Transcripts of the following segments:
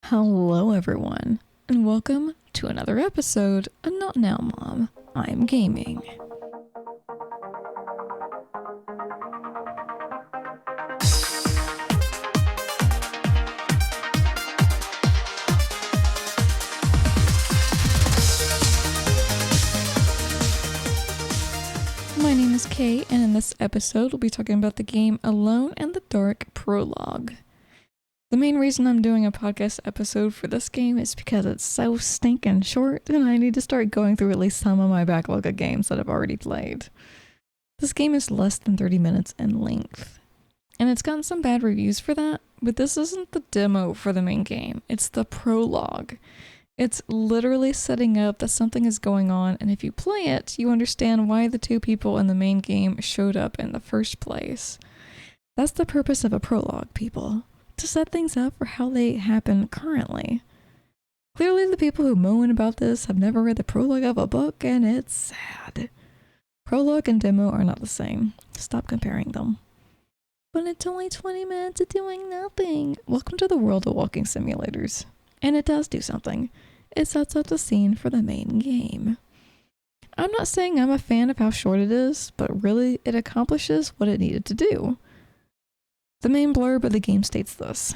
Hello everyone, and welcome to another episode of Not Now Mom, I'm Gaming. My name is Kay, and in this episode we'll be talking about the game Alone in the Dark Prologue. The main reason I'm doing a podcast episode for this game is because it's so stinking short and I need to start going through at least some of my backlog of games that I've already played. This game is less than 30 minutes in length, and it's gotten some bad reviews for that, but this isn't the demo for the main game, it's the prologue. It's literally setting up that something is going on, and if you play it, you understand why the two people in the main game showed up in the first place. That's the purpose of a prologue, people. To set things up for how they happen currently. Clearly the people who moan about this have never read the prologue of a book, and it's sad. Prologue and demo are not the same. Stop comparing them. But it's only 20 minutes of doing nothing. Welcome to the world of walking simulators. And it does do something. It sets up the scene for the main game. I'm not saying I'm a fan of how short it is, but really it accomplishes what it needed to do. The main blurb of the game states this.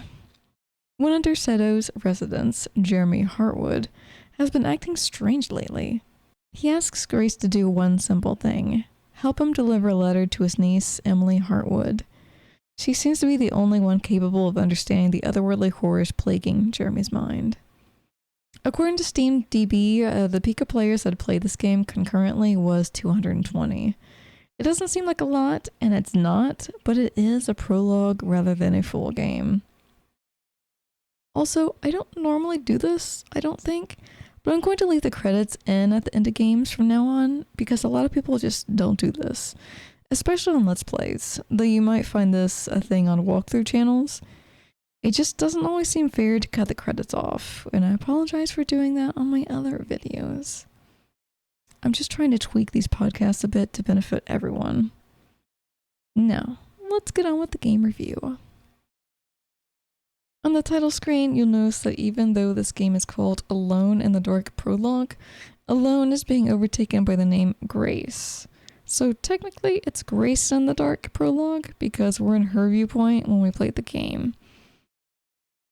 One of Shadow's residents, Jeremy Hartwood, has been acting strange lately. He asks Grace to do one simple thing. Help him deliver a letter to his niece, Emily Hartwood. She seems to be the only one capable of understanding the otherworldly horrors plaguing Jeremy's mind. According to SteamDB, the peak of players that had played this game concurrently was 220. It doesn't seem like a lot, and it's not, but it is a prologue rather than a full game. Also, I don't normally do this, I don't think, but I'm going to leave the credits in at the end of games from now on, because a lot of people just don't do this, especially on Let's Plays, though you might find this a thing on walkthrough channels. It just doesn't always seem fair to cut the credits off, and I apologize for doing that on my other videos. I'm just trying to tweak these podcasts a bit to benefit everyone. Now, let's get on with the game review. On the title screen, you'll notice that even though this game is called Alone in the Dark Prologue, Alone is being overtaken by the name Grace. So technically, it's Grace in the Dark Prologue because we're in her viewpoint when we played the game.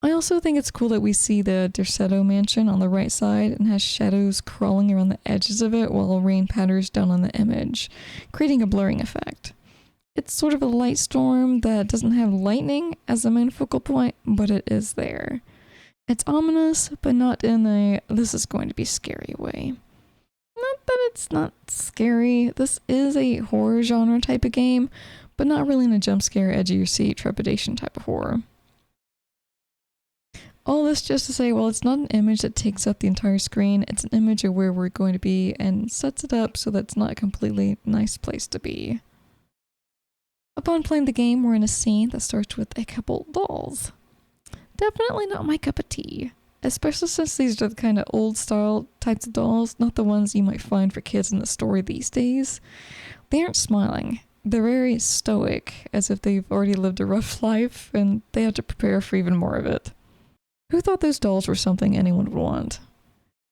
I also think it's cool that we see the Derceto mansion on the right side and has shadows crawling around the edges of it while rain patters down on the image, creating a blurring effect. It's sort of a light storm that doesn't have lightning as the main focal point, but it is there. It's ominous, but not in a this is going to be scary way. Not that it's not scary, this is a horror genre type of game, but not really in a jump scare, edge of your seat, trepidation type of horror. All this just to say, well, it's not an image that takes up the entire screen, it's an image of where we're going to be and sets it up so that's not a completely nice place to be. Upon playing the game, we're in a scene that starts with a couple dolls. Definitely not my cup of tea, especially since these are the kind of old style types of dolls, not the ones you might find for kids in the store these days. They aren't smiling. They're very stoic, as if they've already lived a rough life and they have to prepare for even more of it. Who thought those dolls were something anyone would want?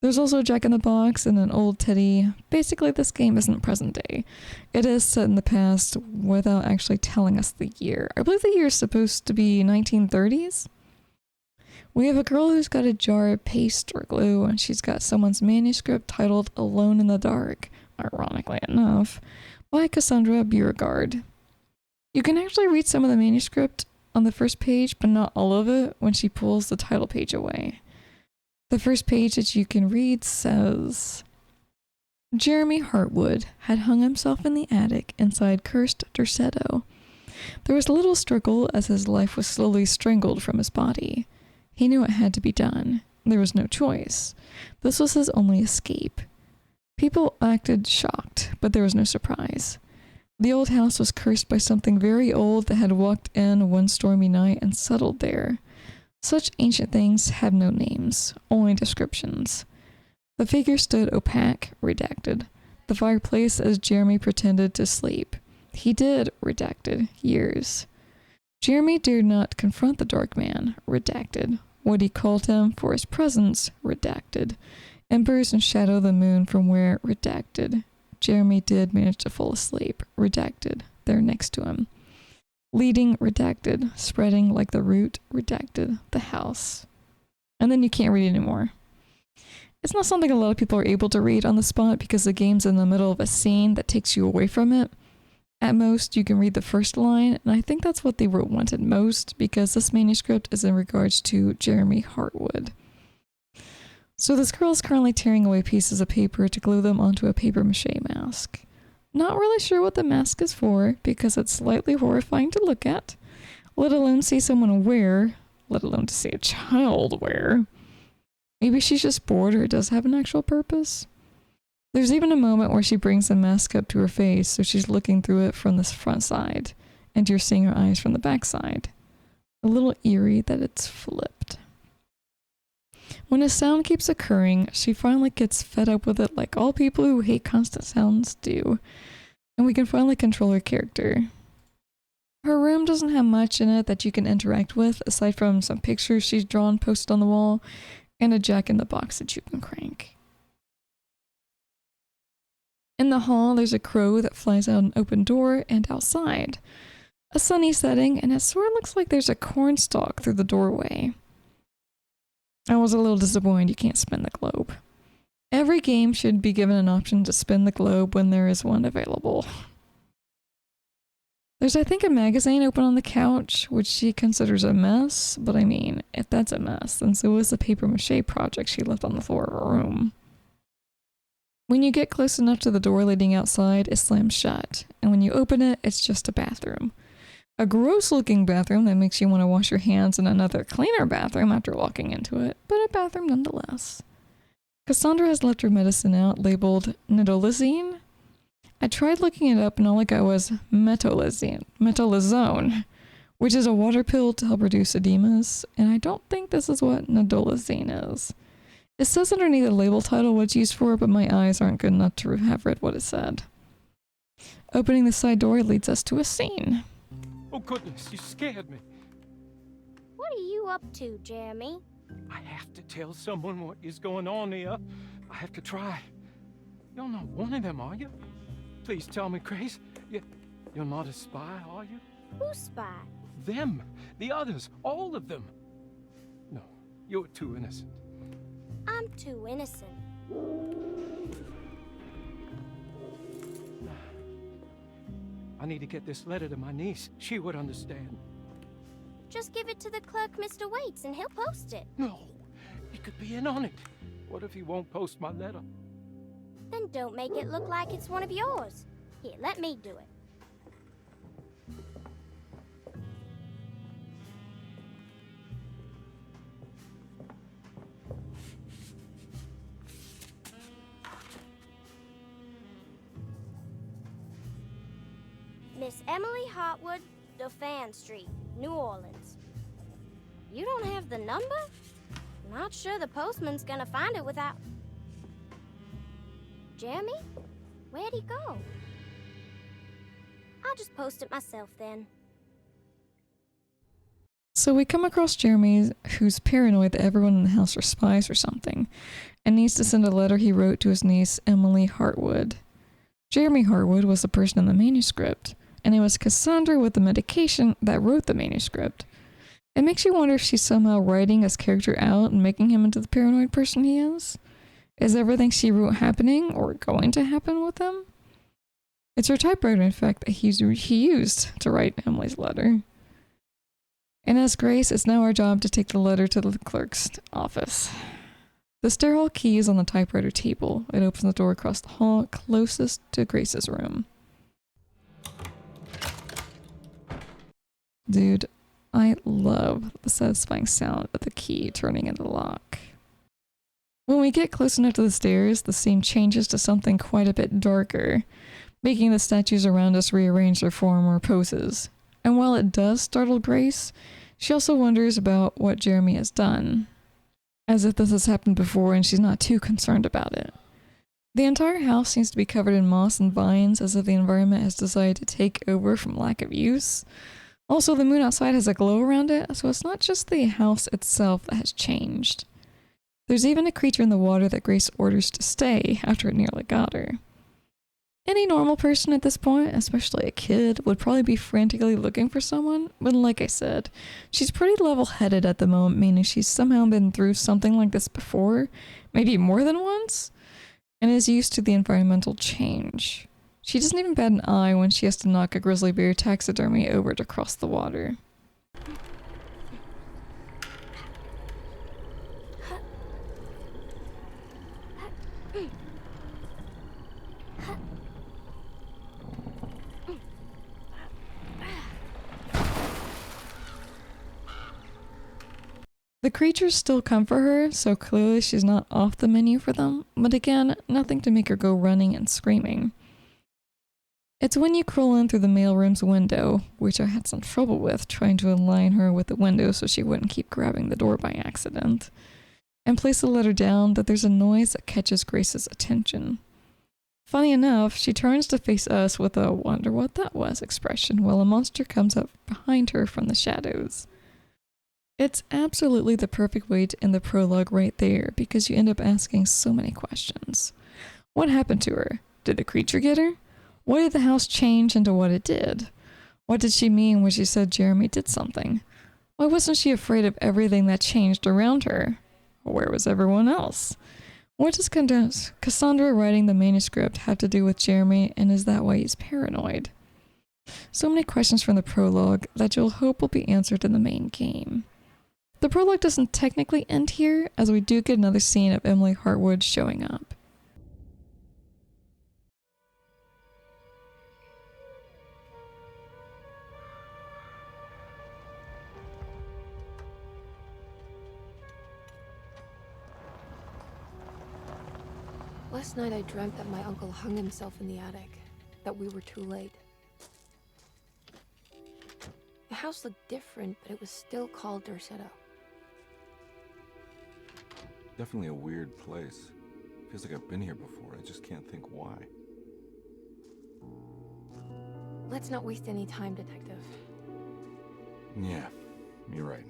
There's also a Jack-in-the-Box and an old teddy. Basically, this game isn't present day. It is set in the past without actually telling us the year. I believe the year is supposed to be 1930s. We have a girl who's got a jar of paste or glue, and she's got someone's manuscript titled Alone in the Dark, ironically enough, by Cassandra Beauregard. You can actually read some of the manuscript on the first page, but not all of it when she pulls the title page away. The first page that you can read says, Jeremy Hartwood had hung himself in the attic inside cursed Derceto. There was little struggle as his life was slowly strangled from his body. He knew it had to be done. There was no choice. This was his only escape. People acted shocked, but there was no surprise. The old house was cursed by something very old that had walked in one stormy night and settled there. Such ancient things have no names, only descriptions. The figure stood opaque, redacted. The fireplace as Jeremy pretended to sleep. He did, redacted, years. Jeremy dared not confront the dark man, redacted. what he called him for his presence, redacted. Embers and shadow of the moon from where, redacted. Jeremy did manage to fall asleep, redacted, there next to him. Leading, redacted. Spreading like the root, redacted. The house. And then you can't read anymore. It's not something a lot of people are able to read on the spot because the game's in the middle of a scene that takes you away from it. At most, you can read the first line, and I think that's what they wanted most because this manuscript is in regards to Jeremy Hartwood. So this girl is currently tearing away pieces of paper to glue them onto a papier-mâché mask. Not really sure what the mask is for because it's slightly horrifying to look at, let alone see someone wear, let alone to see a child wear. Maybe she's just bored or it does have an actual purpose. There's even a moment where she brings the mask up to her face so she's looking through it from the front side, and you're seeing her eyes from the back side. A little eerie that it's flipped. When a sound keeps occurring, she finally gets fed up with it like all people who hate constant sounds do, and we can finally control her character. Her room doesn't have much in it that you can interact with aside from some pictures she's drawn posted on the wall, and a jack-in-the-box that you can crank. In the hall, there's a crow that flies out an open door and outside. A sunny setting, and it sort of looks like there's a cornstalk through the doorway. I was a little disappointed you can't spin the globe. Every game should be given an option to spin the globe when there is one available. There's, I think, a magazine open on the couch, which she considers a mess, but I mean, if that's a mess, then so is the papier-mâché project she left on the floor of her room. When you get close enough to the door leading outside, it slams shut, and when you open it, it's just a bathroom. A gross-looking bathroom that makes you want to wash your hands in another cleaner bathroom after walking into it, but a bathroom nonetheless. Cassandra has left her medicine out, labeled nidolazine. I tried looking it up and all I got was metolazone, which is a water pill to help reduce edemas, and I don't think this is what nidolazine is. It says underneath the label title what it's used for, but my eyes aren't good enough to have read what it said. Opening the side door leads us to a scene. Oh goodness, you scared me. What are you up to, Jeremy? I have to tell someone what is going on here. I have to try. You're not one of them, are you? Please tell me, Grace. You're not a spy, are you? Who's spy? Them. The others. All of them. No, you're too innocent. I'm too innocent. I need to get this letter to my niece. She would understand. Just give it to the clerk, Mr. Waits, and he'll post it. No, he could be in on it. What if he won't post my letter? Then don't make it look like it's one of yours. Here, let me do it. Miss Emily Hartwood, Dauphin Street, New Orleans. You don't have the number? Not sure the postman's gonna find it without... Jeremy? Where'd he go? I'll just post it myself then. So we come across Jeremy, who's paranoid that everyone in the house are spies or something, and needs to send a letter he wrote to his niece, Emily Hartwood. Jeremy Hartwood was the person in the manuscript, and it was Cassandra with the medication that wrote the manuscript. It makes you wonder if she's somehow writing his character out and making him into the paranoid person he is. Is everything she wrote happening or going to happen with him? It's her typewriter, in fact, that he used to write Emily's letter. And as Grace, it's now our job to take the letter to the clerk's office. The stairwell key is on the typewriter table. It opens the door across the hall closest to Grace's room. Dude, I love the satisfying sound of the key turning in the lock. When we get close enough to the stairs, the scene changes to something quite a bit darker, making the statues around us rearrange their form or poses. And while it does startle Grace, she also wonders about what Jeremy has done, as if this has happened before and she's not too concerned about it. The entire house seems to be covered in moss and vines, as if the environment has decided to take over from lack of use. Also, the moon outside has a glow around it, so it's not just the house itself that has changed. There's even a creature in the water that Grace orders to stay after it nearly got her. Any normal person at this point, especially a kid, would probably be frantically looking for someone, but like I said, she's pretty level-headed at the moment, meaning she's somehow been through something like this before, maybe more than once, and is used to the environmental change. She doesn't even bat an eye when she has to knock a grizzly bear taxidermy over to cross the water. The creatures still come for her, so clearly she's not off the menu for them, but again, nothing to make her go running and screaming. It's when you crawl in through the mailroom's window, which I had some trouble with trying to align her with the window so she wouldn't keep grabbing the door by accident, and place the letter down, that there's a noise that catches Grace's attention. Funny enough, she turns to face us with a "wonder what that was" expression while a monster comes up behind her from the shadows. It's absolutely the perfect way to end the prologue right there, because you end up asking so many questions. What happened to her? Did the creature get her? Why did the house change into what it did? What did she mean when she said Jeremy did something? Why wasn't she afraid of everything that changed around her? Where was everyone else? What does Cassandra writing the manuscript have to do with Jeremy, and is that why he's paranoid? So many questions from the prologue that you'll hope will be answered in the main game. The prologue doesn't technically end here, as we do get another scene of Emily Hartwood showing up. Last night I dreamt that my uncle hung himself in the attic, that we were too late. The house looked different, but it was still called Dorsetto. Definitely a weird place. Feels like I've been here before. I just can't think why. Let's not waste any time, Detective. Yeah, you're right.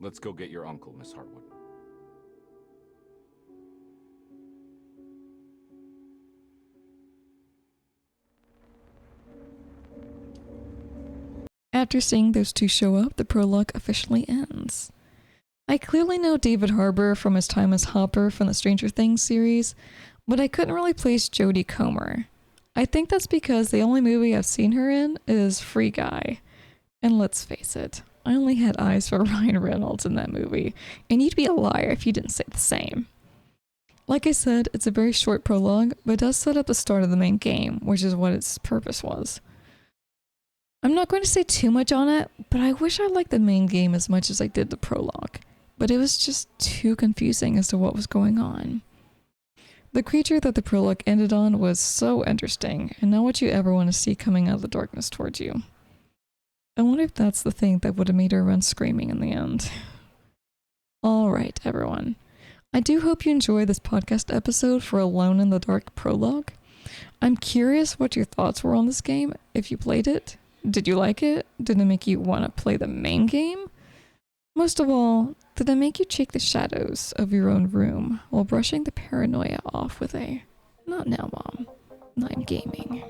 Let's go get your uncle, Miss Hartwood. After seeing those two show up, the prologue officially ends. I clearly know David Harbour from his time as Hopper from the Stranger Things series, but I couldn't really place Jodie Comer. I think that's because the only movie I've seen her in is Free Guy. And let's face it, I only had eyes for Ryan Reynolds in that movie, and you'd be a liar if you didn't say the same. Like I said, it's a very short prologue, but it does set up the start of the main game, which is what its purpose was. I'm not going to say too much on it, but I wish I liked the main game as much as I did the prologue. But it was just too confusing as to what was going on. The creature that the prologue ended on was so interesting, and not what you ever want to see coming out of the darkness towards you. I wonder if that's the thing that would have made her run screaming in the end. Alright, everyone. I do hope you enjoy this podcast episode for Alone in the Dark Prologue. I'm curious what your thoughts were on this game, if you played it. Did you like it? Did it make you want to play the main game? Most of all, did it make you shake the shadows of your own room while brushing the paranoia off with a "not now, Mom, I'm gaming"?